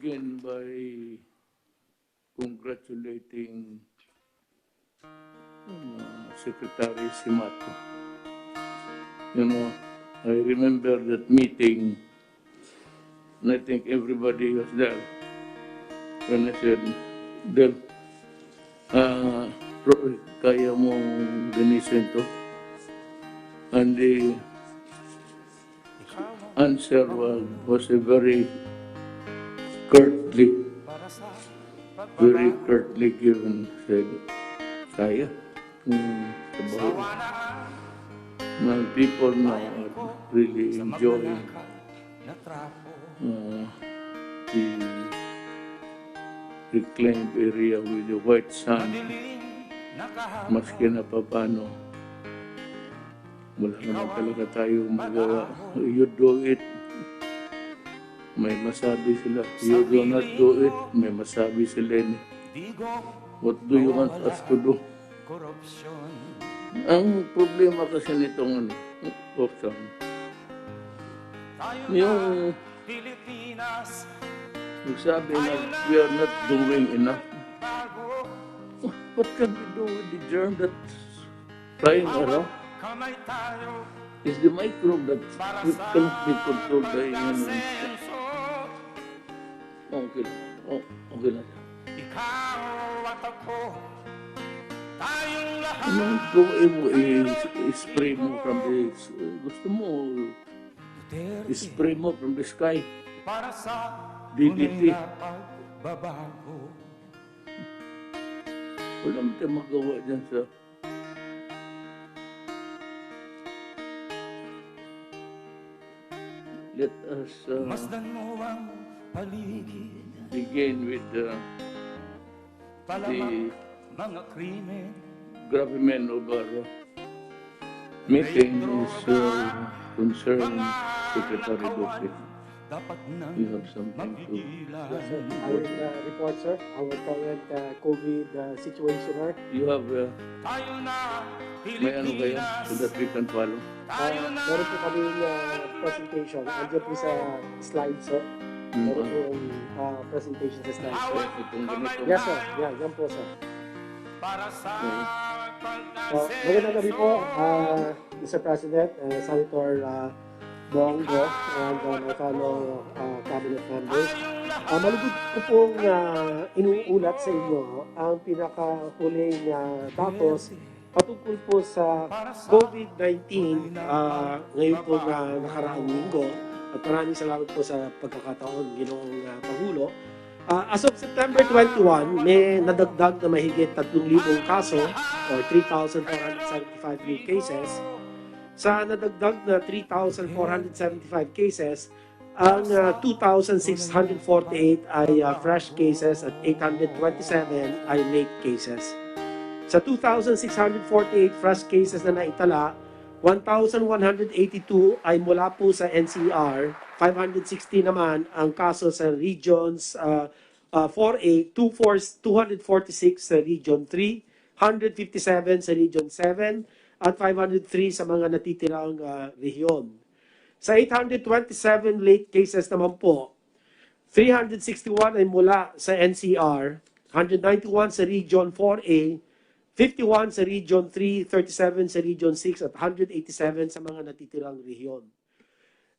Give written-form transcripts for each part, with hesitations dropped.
begin by congratulating Secretary Simato. You know, I remember that meeting, and I think everybody was there when I said, Del, kaya mong ganisin to? And the answer was a very curtly given. Said, kaya. Now people now are really enjoying the reclaimed area with the white sand. Maski na paano, wala naman talaga tayo magawa. You do it, may masabi sila. You do not do it, may masabi sila. What do you want us to do? Ang problema kasi nitong option, yung nagsabi na we are not doing enough. What can we do with the germ that's flying around? Is the microbe that cannot be controlled by okay lang. Okay lang. Anong gawin mo, spray mo from the, gusto mo, spray mo from the sky. DDT. Wala mo tayo magawa dyan sa let us begin with the gravamen of our meeting is concerned Secretary Duque. You have something to... Yes, sir. I will report, sir, our current COVID situation. You have... may ano kayo so that we can follow? Meron po kami presentation. Andiyan po sa slide, sir. Meron po presentation sa slide, sir. Itong ganito. Yes, sir. Yeah, yan po, sir. Magandang gabi po, Mr. President, Senator Bongo, and my fellow cabinet members. Malugod ko pong inuulat sa inyo ang pinakahuling datos patungkol po sa COVID-19 ngayon po na nakaraang linggo. At maraming salamat po sa pagkakataon, Ginoong Pangulo. As of September 21, may nadagdag na mahigit 3,000 kaso or 3,475 new cases. Sa nadagdag na 3,475 cases, ang 2,648 ay fresh cases at 827 ay late cases. Sa 2,648 fresh cases na naitala, 1,182 ay mula po sa NCR, 560 naman ang kaso sa regions 4A, 246 sa Region 3, 157 sa Region 7, at 503 sa mga natitirang rehiyon. Sa 827 late cases naman po, 361 ay mula sa NCR, 191 sa Region 4A, 51 sa Region 3, 37 sa Region 6, at 187 sa mga natitirang rehiyon.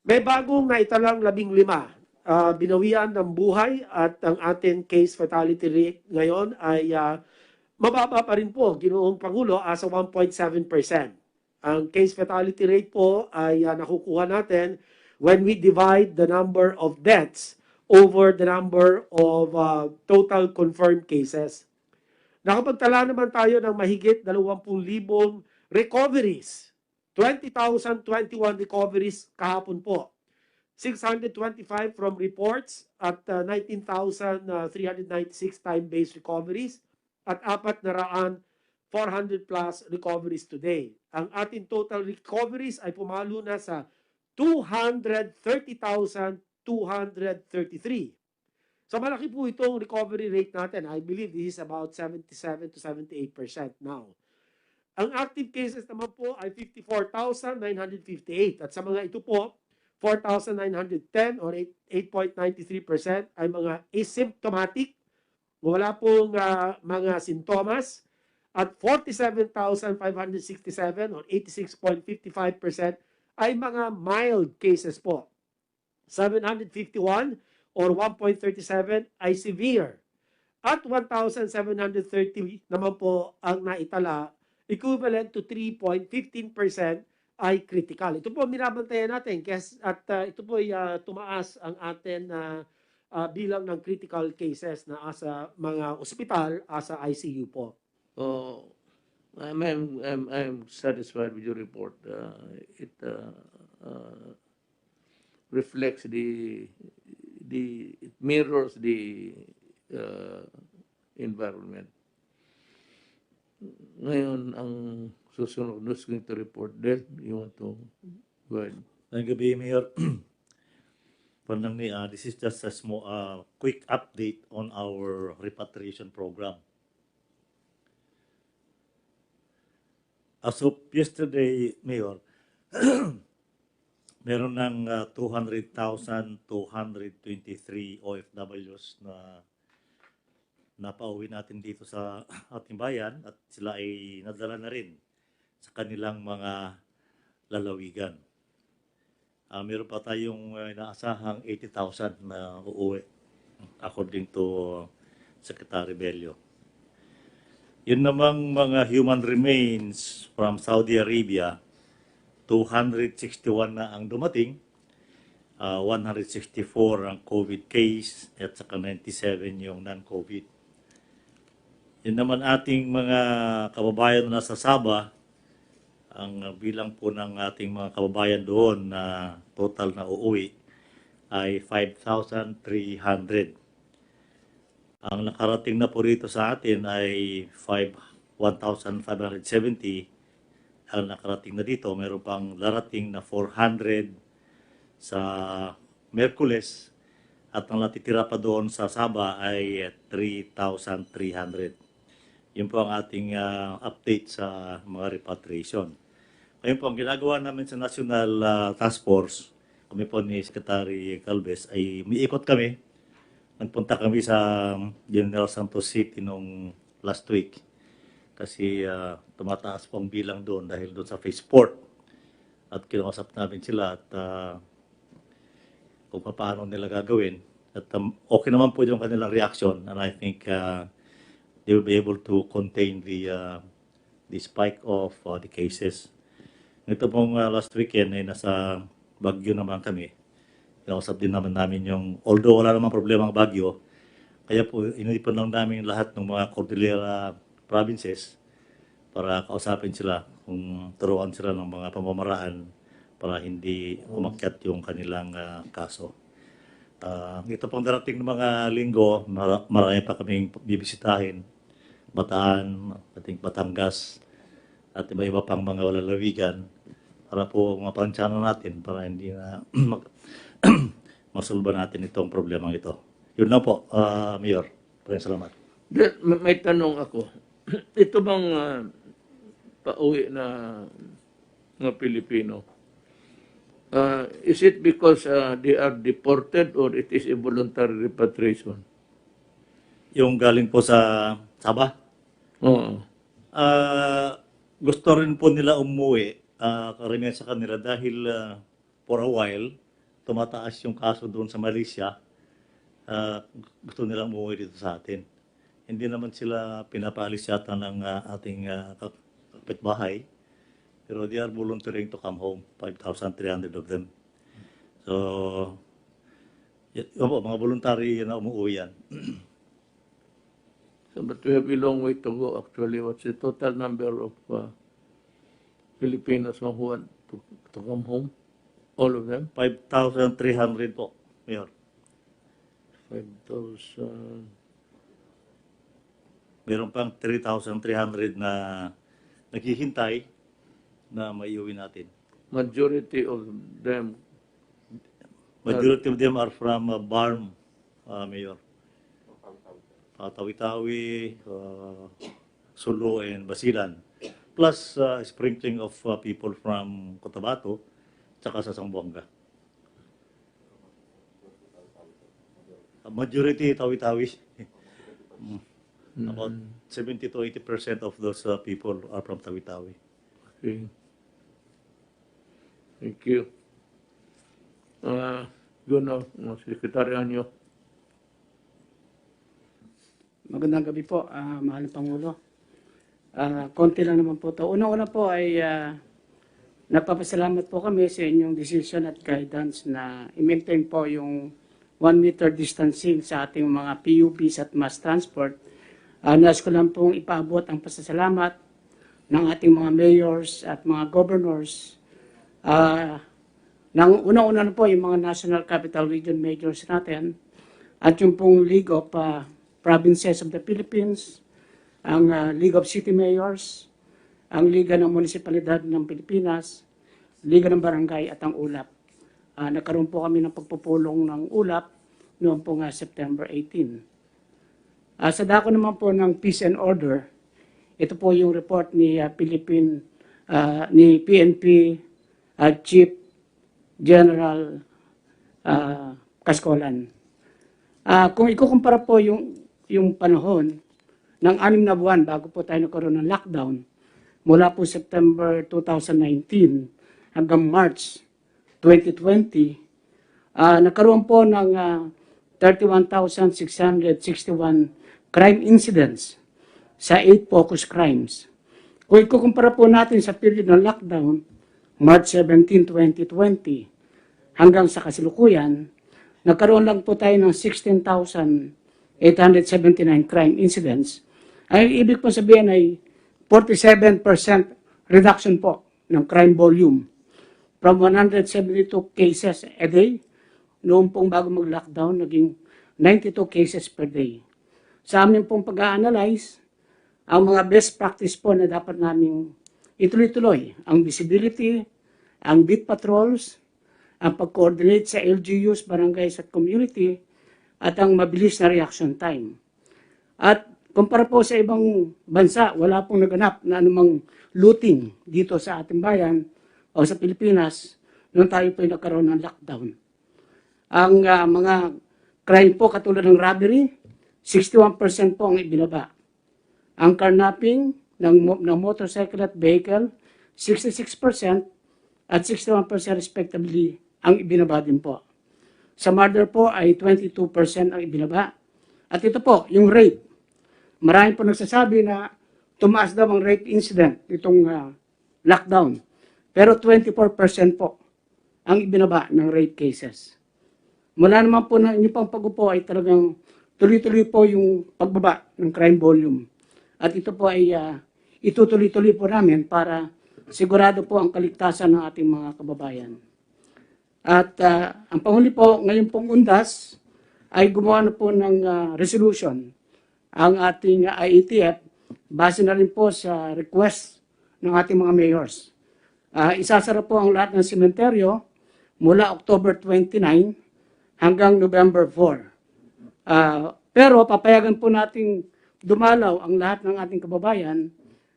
May bagong naitalang 15. Binawian ng buhay at ang ating case fatality rate ngayon ay mababa pa rin po, Ginoong Pangulo, as 1.7%. Ang case fatality rate po ay nakukuha natin when we divide the number of deaths over the number of total confirmed cases. Nakapagtala naman tayo ng mahigit 20,000 recoveries. 20,021 recoveries kahapon po. 625 from reports at 19,396 time-based recoveries at 400 plus recoveries today. Ang ating total recoveries ay pumalo na sa 230,233. So malaki po itong recovery rate natin. I believe this is about 77 to 78% now. Ang active cases naman po ay 54,958. At sa mga ito po, 4,910 or 8.93% ay mga asymptomatic, wala pong mga sintomas, at 47,567 or 86.55% ay mga mild cases po. 751 or 1.37 ay severe. At 1,730 naman po ang naitala, equivalent to 3.15% ay critical. Ito po binabantayan natin at ito po ay tumaas ang atin na bilang ng critical cases na asa mga ospital, asa ICU po. Oh, I'm satisfied with your report. It reflects it mirrors the environment. Ngayon, ang susunod who's going to report there, you want to go ahead. Thank you, Mayor. This is just a small, quick update on our repatriation program. As of yesterday, Mayor, meron ng 200,223 OFWs na napauwi natin dito sa ating bayan at sila ay nadala na rin sa kanilang mga lalawigan. Meron pa tayong inaasahang 80,000 na uuwi according to Secretary Bello. Yun namang mga human remains from Saudi Arabia, 261 na ang dumating, 164 ang COVID case at saka 97 yung non-COVID. Yun naman ating mga kababayan na nasa Sabah, ang bilang po ng ating mga kababayan doon na total na uuwi ay 5,300. Ang nakarating na po rito sa atin ay 1,570. Ang nakarating na dito, mayroon pang darating na 400 sa Merkules at ang natitira pa doon sa Sabah ay 3,300. Yun po ang ating update sa mga repatriation. Ngayon po, ang ginagawa namin sa National Task Force, kami po ni Secretary Calves, ay umiikot kami. Nagpunta kami sa General Santos City nung last week kasi tumataas po ang bilang doon dahil doon sa phase 4. At kinausap namin sila at kung paano nila gagawin. At okay naman po yung kanilang reaction and I think they will be able to contain the spike of the cases. Ito pong last weekend ay nasa Baguio naman kami. Kinausap din namin yung, although wala namang problema ang Baguio, kaya po inipon lang namin lahat ng mga Cordillera provinces para kausapin sila kung turuan sila ng mga pamamaraan para hindi umakyat yung kanilang kaso. Ito pong darating ng mga linggo, marami pa kaming bibisitahin. Bataan, ating Batangas, at iba-iba pang mga lalawigan para po mapansyano natin para hindi na masulba natin itong problemang ito. Yun lang po, Mayor. Maraming salamat. May tanong ako. Ito bang pauwi na mga Pilipino? Is it because they are deported or it is a voluntary repatriation? Yung galing po sa Sabah? Oo. Gusto rin po nila umuwi, karamihan sa kanila dahil for a while, tumataas yung kaso doon sa Malaysia. Gusto nilang umuwi dito sa atin. Hindi naman sila pinapaalis yata ng ating kapitbahay. Pero they are volunteering to come home, 5,300 of them. So, mga voluntary na umuwi yan. So, but we have a long way to go actually. What's the total number of Filipinos who want to come home? All of them? 5,300 po, Mayor. 5,000. Meron pang 3,300 na naghihintay na maiuwi natin. Majority of them are from Barm, Mayor. Tawi-Tawi, Sulu, and Basilan. Plus sprinkling of people from Cotabato, tsaka sa Zamboanga. Majority Tawi-Tawi. About 70 to 80% of those people are from Tawi-Tawi. Okay. Thank you. Yun na, mga sekretarya nyo. Magandang gabi po, mahal na Pangulo. Konti lang naman po ito. Una-una po ay nagpapasalamat po kami sa inyong decision at guidance na i-maintain po yung 1 meter distancing sa ating mga PUPs at mass transport. Nais ko lang pong ipaabot ang pasasalamat ng ating mga mayors at mga governors. Unang-una na po yung mga National Capital Region Mayors natin at yung pong League of Provinces of the Philippines, ang League of City Mayors, ang Liga ng Munisipalidad ng Pilipinas, Liga ng Barangay at ang ULAP. Nagkaroon po kami ng pagpupulong ng ULAP noong po September 18. Sa dako naman po ng Peace and Order, ito po yung report ni PNP Chief General Cascolan. Kung ikukumpara po yung panahon ng 6 na buwan bago po tayo nagkaroon ng lockdown, mula po September 2019 hanggang March 2020, nagkaroon po ng 31,661 crime incidents sa 8 focus crimes. Kung ikukumpara po natin sa period ng lockdown, March 17, 2020, hanggang sa kasalukuyan, nagkaroon lang po tayo ng 16,879 crime incidents. Ay ibig po sabihin ay 47% reduction po ng crime volume from 172 cases a day noong pong bago mag-lockdown, naging 92 cases per day. Sa amin pong pag-a-analyze, ang mga best practice po na dapat naming ituloy-tuloy, ang visibility, ang beat patrols, ang pag-coordinate sa LGUs, barangays at community, at ang mabilis na reaction time. At kumpara po sa ibang bansa, wala pong naganap na anumang looting dito sa ating bayan o sa Pilipinas nung tayo po nagkaroon ng lockdown. Ang mga crime po katulad ng robbery, 61% po ang ibinaba. Ang carnapping ng motorcycle at vehicle, 66% at 61% respectively ang ibinaba din po. Sa murder po ay 22% ang ibinaba. At ito po, yung rape. Marami po nagsasabi na tumaas daw ang rape incident itong lockdown. Pero 24% po ang ibinaba ng rape cases. Mula naman po na inyong pang pag-upo ay talagang tuloy-tuloy po yung pagbaba ng crime volume. At ito po ay itutuloy-tuloy po namin para sigurado po ang kaligtasan ng ating mga kababayan. At ang panghuli po, ngayon pong undas, ay gumawa na po ng resolution ang ating IETF base na rin po sa request ng ating mga mayors. Isasara po ang lahat ng sementeryo mula October 29 hanggang November 4. Pero papayagan po nating dumalaw ang lahat ng ating kababayan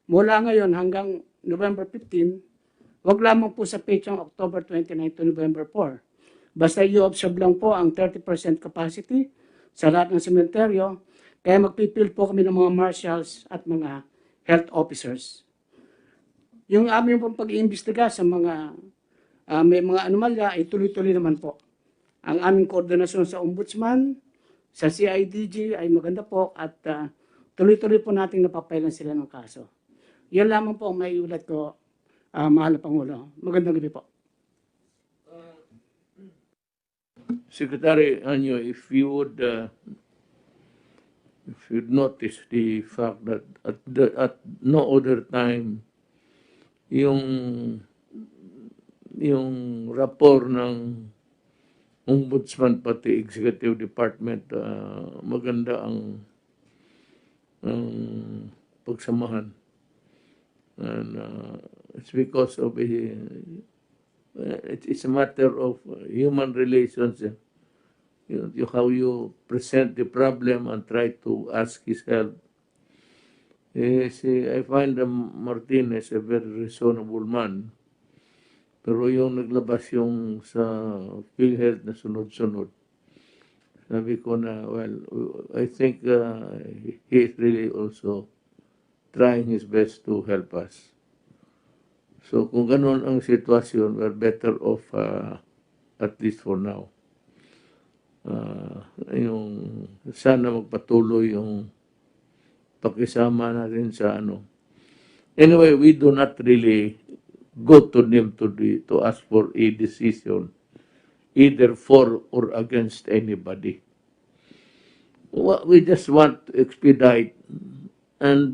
mula ngayon hanggang November 15, wag lamang po sa petsang October 29 to November 4. Basta i-observe lang po ang 30% capacity sa lahat ng sementeryo, kaya magpipil po kami ng mga marshals at mga health officers. Yung aming pong pag-iimbestiga sa mga may mga anomalya ay tuloy-tuloy naman po. Ang aming koordinasyon sa Ombudsman, sa CIDG ay maganda po at tuloy-tuloy po nating napapailan sila ng kaso. Yan lamang po ang may ulat ko, mahal na Pangulo. Magandang gabi po. Secretary Anyo, if you'd notice the fact that at no other time yung rapport ng Ombudsman pati Executive Department, maganda ang pagsamahan. And it's because of it's a matter of human relations. How you present the problem and try to ask his help. I find Martinez a very reasonable man. Pero yung naglabas yung sa PhilHealth na sunod-sunod, sabi ko na, well, I think he is really also trying his best to help us. So kung ganun ang sitwasyon, we're better off at least for now. Yung sana magpatuloy yung pakisama natin sa ano. Anyway, we do not really go to them to ask for a decision either for or against anybody. We just want to expedite and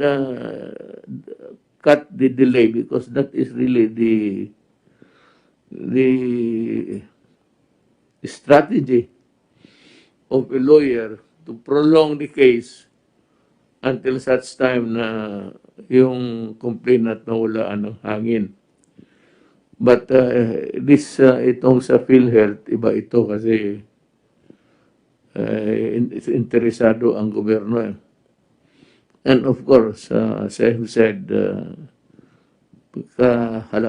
cut the delay because that is really the strategy of a lawyer to prolong the case until such time na yung complainant nawalaan ng hangin. But itong sa PhilHealth, iba ito kasi interesado ang gobyerno. And of course, as I have said, I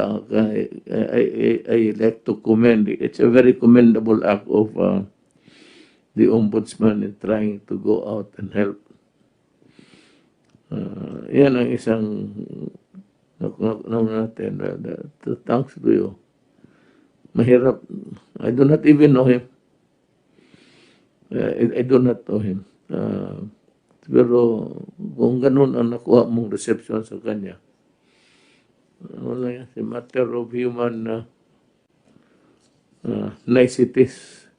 like to commend it. It's a very commendable act of the ombudsman in trying to go out and help. Yan ang isang natin. Thanks to you. Mahirap. I do not even know him. I do not know him. Pero kung ganun ang nakuha mong reception sa kanya, wala yan. It's a matter of human niceties.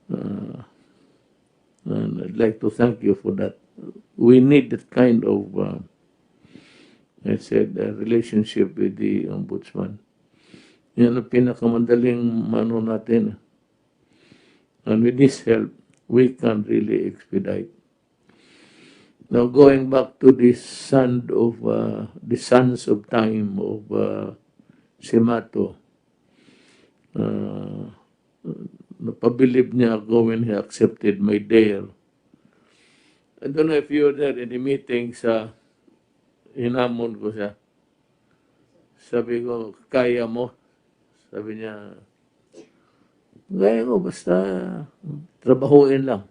And I'd like to thank you for that. We need that kind of, I said, relationship with the ombudsman. Yan ang pinakamadaling mano natin. And with this help, we can really expedite. Now, going back to the sons of time of Simato, napabilib niya ako when he accepted my dare. I don't know if you were there in the meeting sa hinamon ko siya. Sabi ko, kaya mo? Sabi niya, kaya ko, basta trabahuin lang.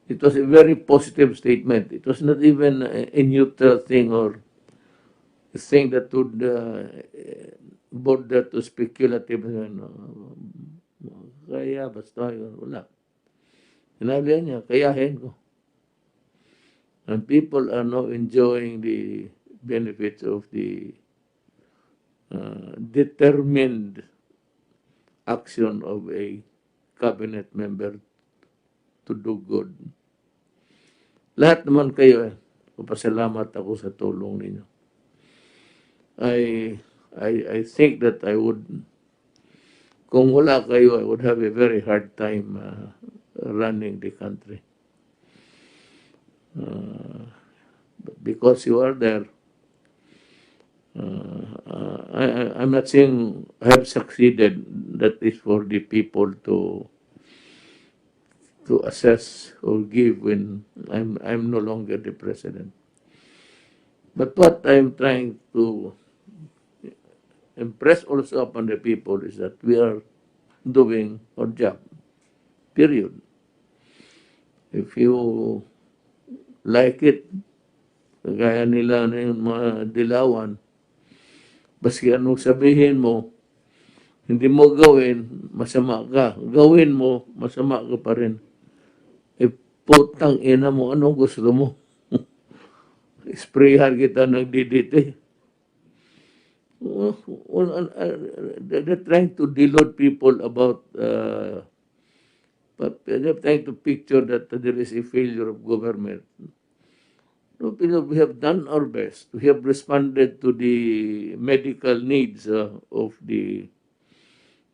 It was a very positive statement. It was not even a neutral thing or a thing that would border to speculative. Kaya, basta wala. Sinabi niya, kayahin ko. And people are now enjoying the benefits of the determined action of a cabinet member to do good. Lahat naman kayo, papasalamat ako sa tulong ninyo. I think that I would, kung wala kayo, I would have a very hard time running the country. But because you are there, I'm not saying I have succeeded. That is for the people to assess or give when I'm no longer the president. But what I'm trying to impress also upon the people is that we are doing our job. Period. If you like it, kagaya nila na yung mga dilawan, baski anong sabihin mo, hindi mo gawin, masama ka. Gawin mo, masama ka pa rin. Putang ina mo, anong gusto mo? Sprayhan kita ng DDT. They're trying to delude people about, they're trying to picture that there is a failure of government. No, we have done our best. We have responded to the medical needs of the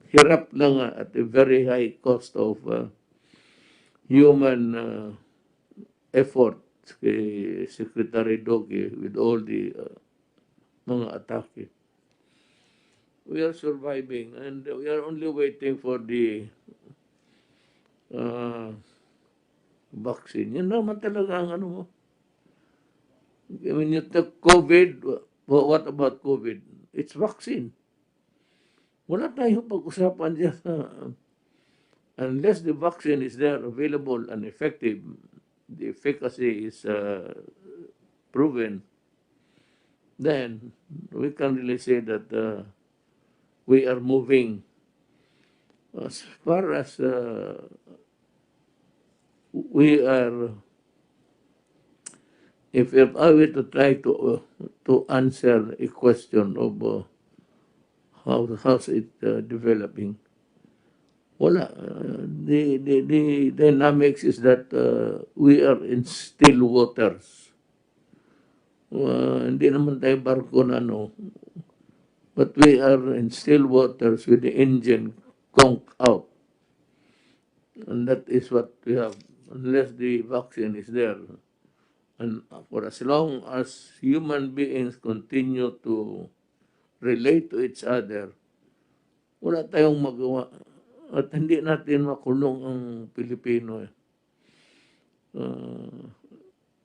hirap lang at a very high cost of human effort kay Secretary Doge with all the mga atake. We are surviving and we are only waiting for the vaccine. Yan naman talaga ang ano mo. When you take COVID, what about COVID? It's vaccine. Wala tayong pag-usapan dyan unless the vaccine is there available and effective, the efficacy is proven, then we can really say that we are moving as far as we are. If I were to try to answer a question of how's it developing, wala. The dynamics is that we are in still waters. Hindi naman tayo barko na but we are in still waters with the engine conked out. And that is what we have, unless the vaccine is there. And for as long as human beings continue to relate to each other, wala tayong magawa. At hindi natin makulong ang Pilipino.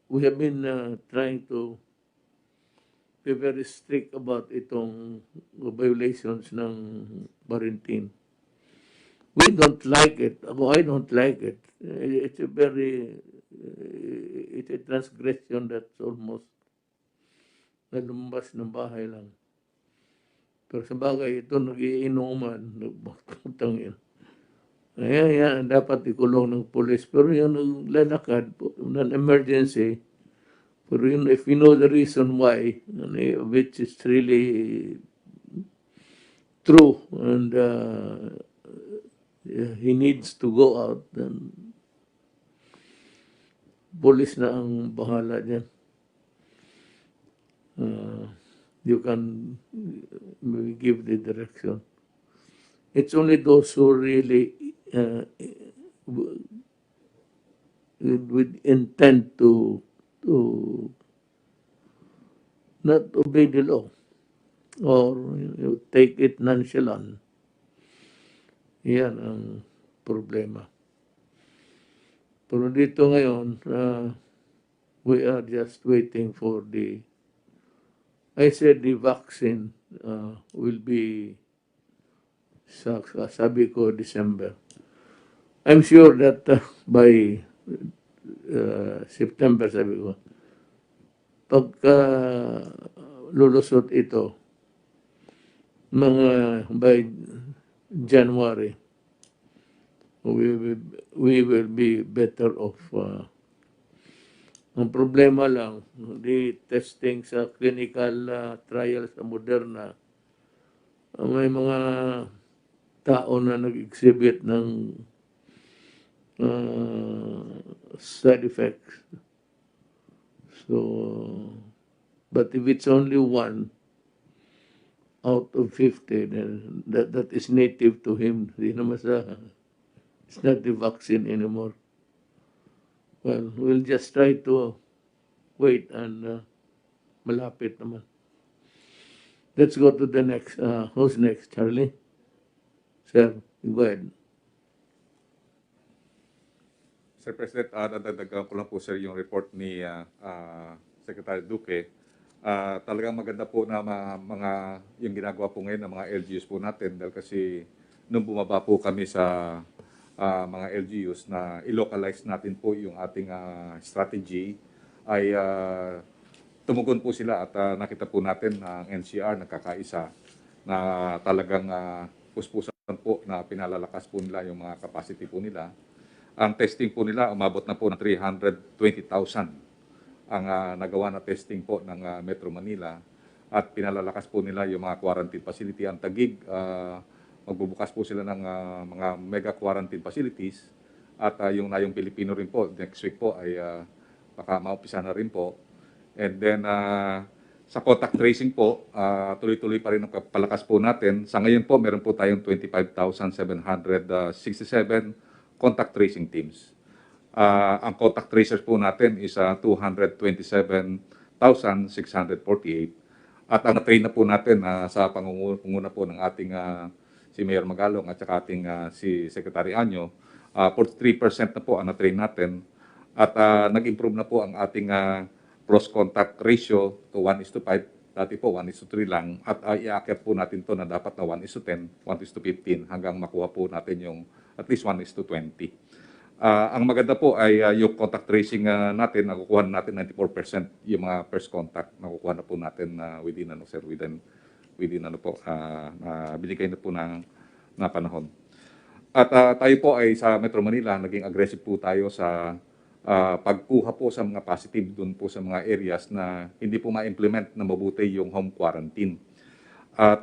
We have been trying to be very strict about itong violations ng quarantine. We don't like it. I don't like it. It's a very, it's a transgression that's almost nalumbas ng bahay lang. Pero sa bagay, ito nagiinuman, nagputang yun. Yan, dapat ikulong ng pulis. Pero yun, lalakad, non-emergency. Pero yun, if you know the reason why, which is really true, and he needs to go out, then pulis na ang bahala dyan. You can give the direction. It's only those who really with intent to not obey the law or take it nonchalant. Yan ang problema. Pero dito ngayon, we are just waiting for I said the vaccine will be, sabi ko, December. I'm sure that by September, sabi ko, pagka lulusot ito, by January, we will be better off. Ang problema lang, di testing sa clinical trial sa Moderna, may mga tao na nag-exhibit ng side effects. So, but if it's only 1 out of 50, then that is native to him. It's not the vaccine anymore. Well, we'll just try to wait and malapit naman. Let's go to the next. Who's next, Charlie? Sir, go ahead. Sir President, dadagdagan ko lang po sir yung report ni Secretary Duque. Talagang maganda po na yung ginagawa po ngayon ng mga LGUs po natin dahil kasi nung bumaba po kami sa mga LGUs na i-localize natin po yung ating strategy ay tumugon po sila at nakita po natin ang NCR nagkakaisa na talagang puspusan po na pinalalakas po nila yung mga capacity po nila. Ang testing po nila umabot na po ng 320,000 ang nagawa na testing po ng Metro Manila at pinalalakas po nila yung mga quarantine facility. Ang Taguig, magbubukas po sila ng mga mega quarantine facilities at yung Pilipino rin po next week po ay baka maumpisa na rin po. And then sa contact tracing po, tuloy-tuloy pa rin ang palakas po natin. Sa ngayon po, meron po tayong 25,767 contact tracing teams. Ang contact tracers po natin is 227,648. At ang na-train na po natin sa pangunguna po ng ating si Mayor Magalong at saka ating si Secretary Anyo, 43% na po ang na-train natin. At nag-improve na po ang ating cross-contact ratio to 1:5. Dati po 1:3 lang. At i-aakyat po natin to na dapat na 1:10, 1:15 hanggang makuha po natin yung at least 1:20. Ang maganda po ay yung contact tracing natin, nakukuha natin 94% yung mga first contact, nakukuha na po natin within binigay na po na panahon. At tayo po ay sa Metro Manila, naging aggressive po tayo sa pagkuha po sa mga positive doon po sa mga areas na hindi po ma-implement na mabuti yung home quarantine. At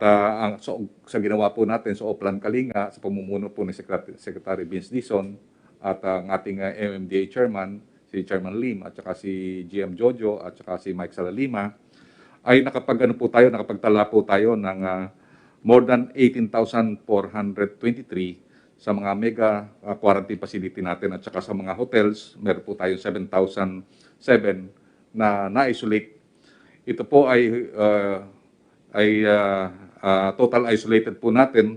sa ginawa po natin sa Oplan Kalinga, sa pamumuno po ni Secretary Vince Dizon at ang ating MMDA Chairman, si Chairman Lim, at saka si GM Jojo, at saka si Mike Salalima, ay nakapagtala po tayo ng more than 18,423 sa mga mega quarantine facility natin, at saka sa mga hotels, meron po tayong 7,007 na na-isolate. Ito po ay total isolated po natin,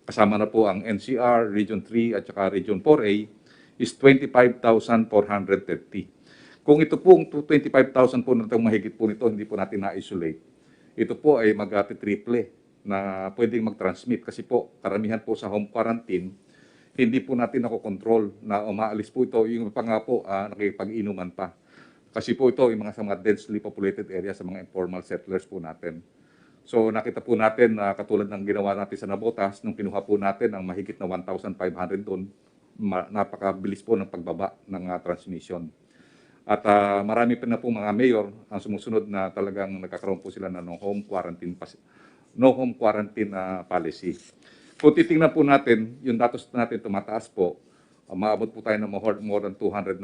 kasama na po ang NCR, Region 3 at saka Region 4A, is 25,430. Kung ito pong 25,000 po na itong mahigit po nito, hindi po natin na-isolate, ito po ay mag-triple na pwedeng mag-transmit kasi po karamihan po sa home quarantine, hindi po natin nakokontrol na umaalis po ito, yung pa nga po nakikipag-inuman pa. Kasi po ito yung sa mga densely populated area, sa mga informal settlers po natin. So nakita po natin na katulad ng ginawa natin sa Nabotas, nung kinuha po natin ang mahigit na 1,500 doon, napakabilis po ng pagbaba ng transmission. At marami pa na po mga mayor ang sumusunod na talagang nagkakaroon po sila na no home quarantine policy. Kung titingnan po natin, yung datos natin tumataas po, maabot po tayo ng more than 290,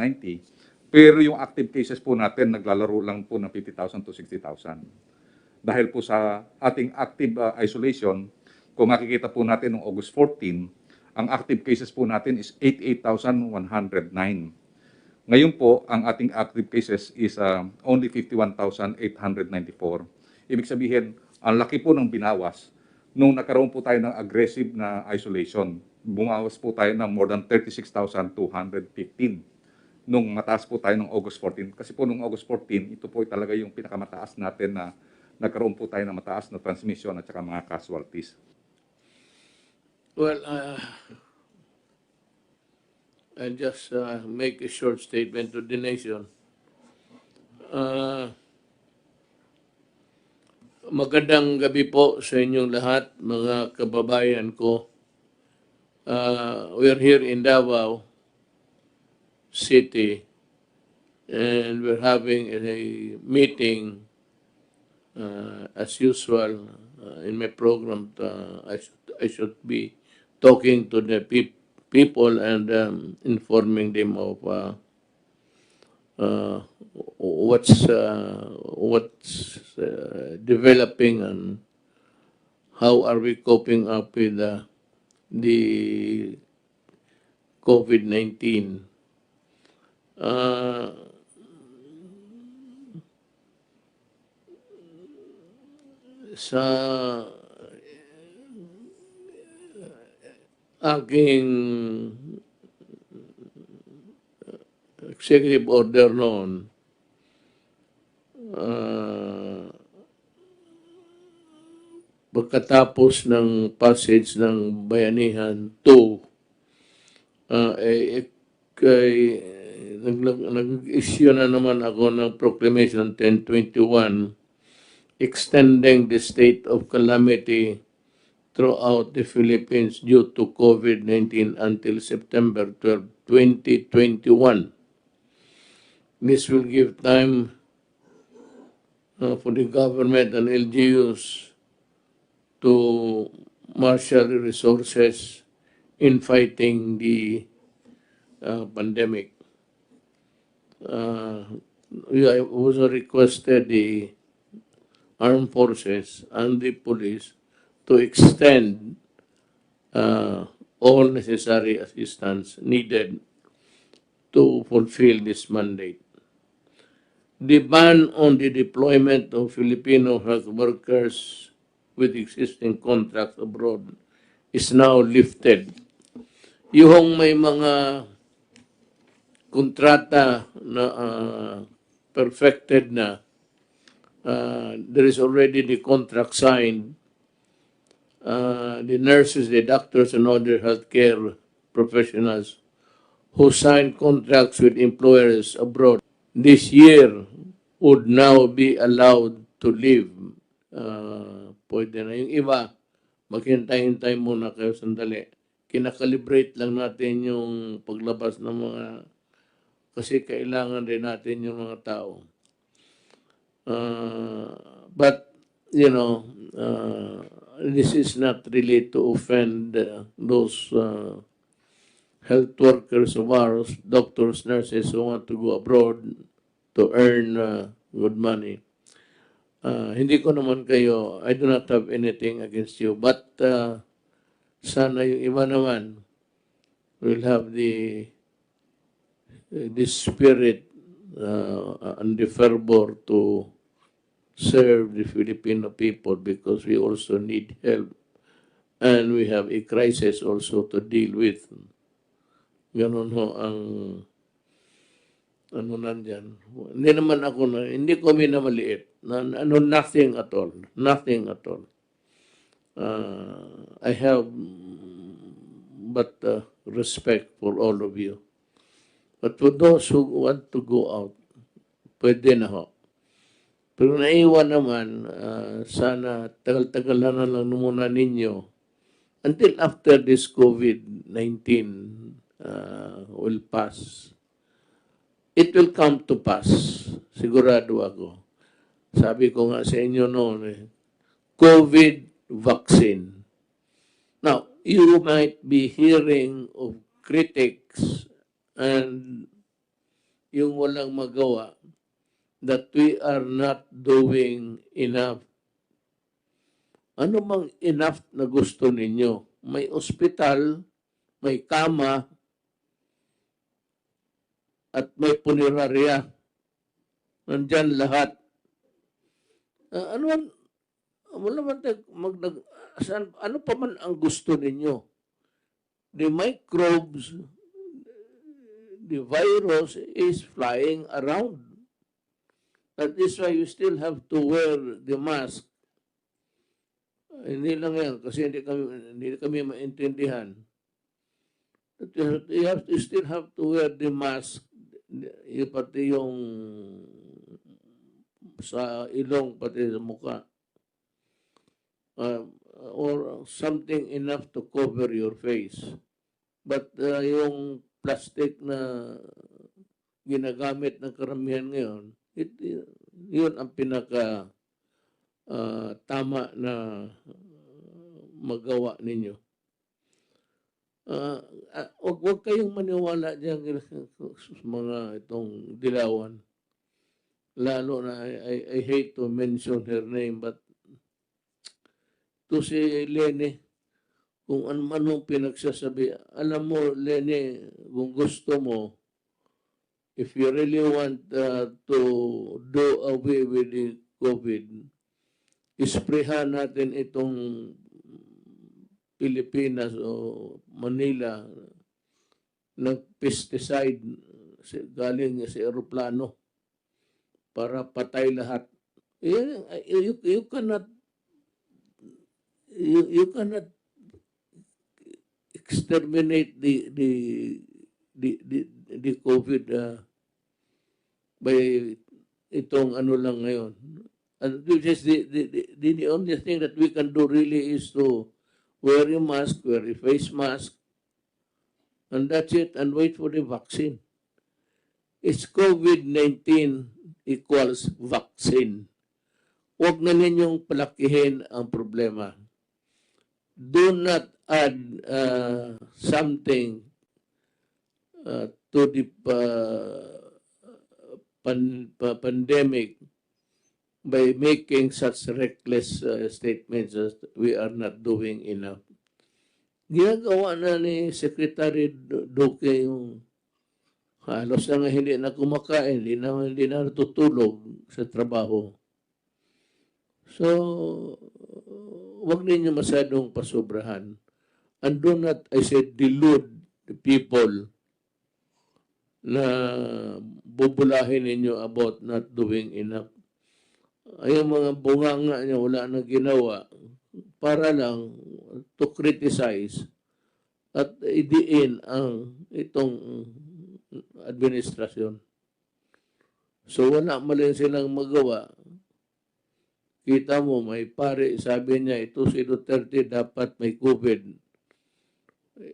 pero yung active cases po natin naglalaro lang po ng 50,000 to 60,000. Dahil po sa ating active isolation, kung makikita po natin noong August 14, ang active cases po natin is 88,109. Ngayon po, ang ating active cases is only 51,894. Ibig sabihin, ang laki po ng binawas nung nagkaroon po tayo ng aggressive na isolation. Bumawas po tayo ng more than 36,215 nung mataas po tayo ng August 14. Kasi po nung August 14, ito po talaga yung pinakamataas natin na nagkaroon po tayo ng mataas na transmission at saka mga casualties. Well, I'll just make a short statement to the nation. Magandang gabi po sa inyong lahat, mga kababayan ko. We're here in Davao City and we're having a meeting as usual in my program. I should be talking to the people and informing them of what's developing and how are we coping up with the COVID-19. Sa aking executive order noon, pagkatapos ng passage ng Bayanihan 2, nag-issue na naman ako ng Proclamation 1021 extending the state of calamity throughout the Philippines due to COVID-19 until September 12, 2021. This will give time for the government and LGUs to marshal resources in fighting the pandemic. I also requested the armed forces and the police to extend all necessary assistance needed to fulfill this mandate. The ban on the deployment of Filipino health workers with existing contracts abroad is now lifted. Yung may mga kontrata na perfected na, there is already the contract signed, the nurses, the doctors, and other healthcare professionals who signed contracts with employers abroad this year would now be allowed to leave. Pwede na. Yung iba, maghintay-hintay muna kayo sandali. Kinakalibrate lang natin yung paglabas ng mga, kasi kailangan din natin yung mga tao. But, you know, this is not really to offend those health workers of ours, doctors, nurses who want to go abroad to earn good money. Hindi ko naman kayo, I do not have anything against you, but sana yung iba naman will have this spirit and the fervor to serve the Filipino people, because we also need help and we have a crisis also to deal with. Ganon ho ang ano nandyan. Hindi naman ako hindi ko minamaliit. Nothing at all. Nothing at all. I have but respect for all of you. But for those who want to go out, pwede na ho. Pero naiwan naman, sana tagal-tagal na lang muna ninyo until after this COVID-19 will pass. It will come to pass. Sigurado ako. Sabi ko nga sa inyo noon, COVID vaccine. Now, you might be hearing of critics and yung walang magawa that we are not doing enough. Ano mang enough na gusto ninyo? May ospital, may kama, at may punerarya. Nandyan lahat. Ano pa man ang gusto ninyo? The microbes, the virus is flying around. That is why you still have to wear the mask. Hindi lang yan, kasi hindi kami maintindihan. You still have to wear the mask, pati yung sa ilong, pati sa mukha. Or something enough to cover your face. But yung plastic na ginagamit ng karamihan ngayon, yun ang pinaka tama na magawa ninyo. Huwag kayong maniwala diyan mga itong dilawan. Lalo na, I hate to mention her name, but to si Lene, kung anong pinagsasabi, alam mo, Lene, kung gusto mo, if you really want to do away with the COVID, isprehan natin itong Pilipinas o Manila ng pesticide galing sa aeroplano para patay lahat. You cannot exterminate the COVID by itong ano lang ngayon. And this is the only thing that we can do really is to wear a mask, wear a face mask, and that's it, and wait for the vaccine. It's COVID-19 equals vaccine. Huwag na ninyong palakihin ang problema. Do not add something to the pandemic by making such reckless statements as we are not doing enough. Ginagawa na ni Secretary Duque yung halos na hindi na kumakain, hindi na natutulog sa trabaho. So, wag ninyo masyadong pasobrahan. And do not, I said, delude the people na bubulahin ninyo about not doing enough. Ay, mga bunganga niya, wala na ginawa para lang to criticize at idiin ang itong administrasyon. So wala mali silang magawa. Kita mo, may pare, sabi niya, ito si Duterte dapat may COVID.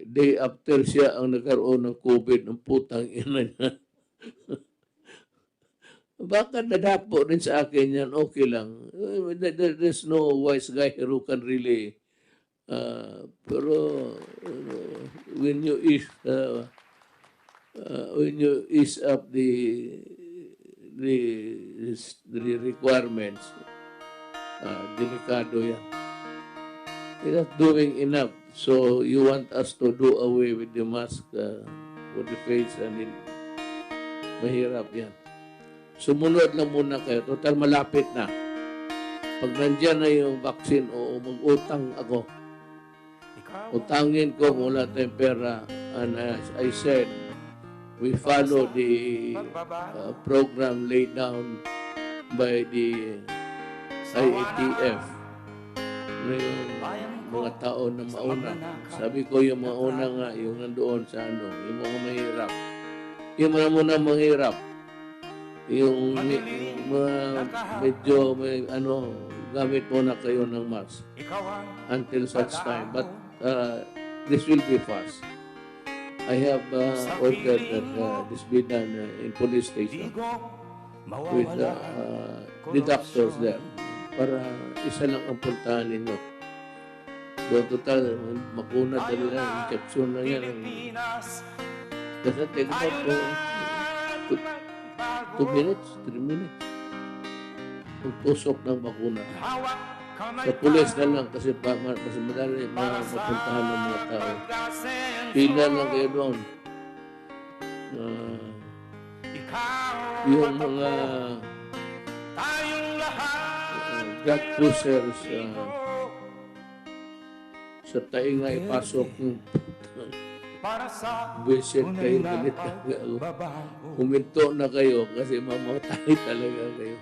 Day after siya ang nagkaroon ng COVID, ng putang ina niya. Baka nadapo rin sa akin yan, okay lang. There's no wise guy who can really, pero when you ease up the requirements, delikado yan. You're not doing enough. So you want us to do away with the mask for the face and mahirap yan. Sumunod lang muna kayo. Total malapit na. Pag nandyan na yung vaccine, o mag-utang ako. Utangin ko mula tayong pera. And as I said, we follow the program laid down by the IATF na yung mga tao na mauna. Sabi ko yung mauna nga, yung nandoon sa yung mga mahirap. Yung mga muna mahirap. Yung mga medyo may gamit muna kayo ng mask until such time. But this will be fast. I have ordered that this be done in police station with the doctors there para isa lang ang puntahan ninyo. So total, makuna talaga, injection lang yan. Kasi take about 2 minutes, 3 minutes. Ang tusok ng bakuna. Sa pulis na lang kasi mas madali mapuntahan ng mga tao. Pila lang kayo doon. Yung mga drug pushers sa tainga ipasok yung visit kayo, galit huminto na kayo kasi mamatay talaga kayo.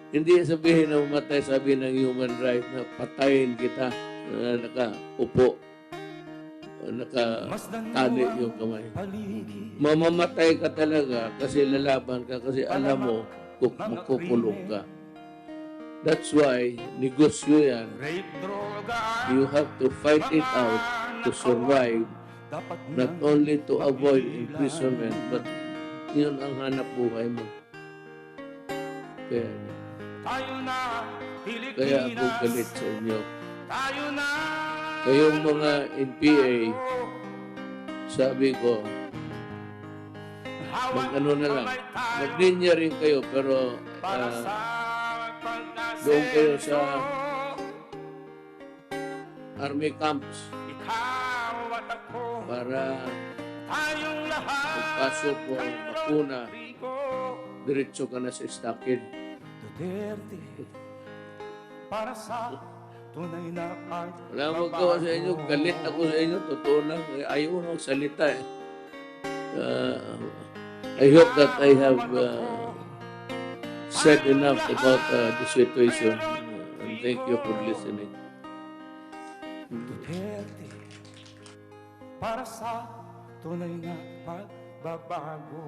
Hindi sabihin na mamatay, sabi ng human rights na patayin kita na nakaupo, nakatali yung kamay. Mamamatay ka talaga kasi lalaban ka kasi alam mo makukulong ka. That's why negosyo yan. You have to fight it out to survive, not only to avoid imprisonment, but yun ang hanap buhay mo. Kaya ako galit sa inyo. Kayong mga NPA, sabi ko, mag-ano na lang, mag-linya rin kayo, pero doon kayo sa army camps para pagpasok mo bakuna, diretso ka na sa stockade. Wala maggawa sa inyo, galit ako sa inyo, totoo lang, ayaw mo magsalita eh. I hope that I have said enough about the situation. And thank you for listening. Duterte, para sa tunay na pagbabago.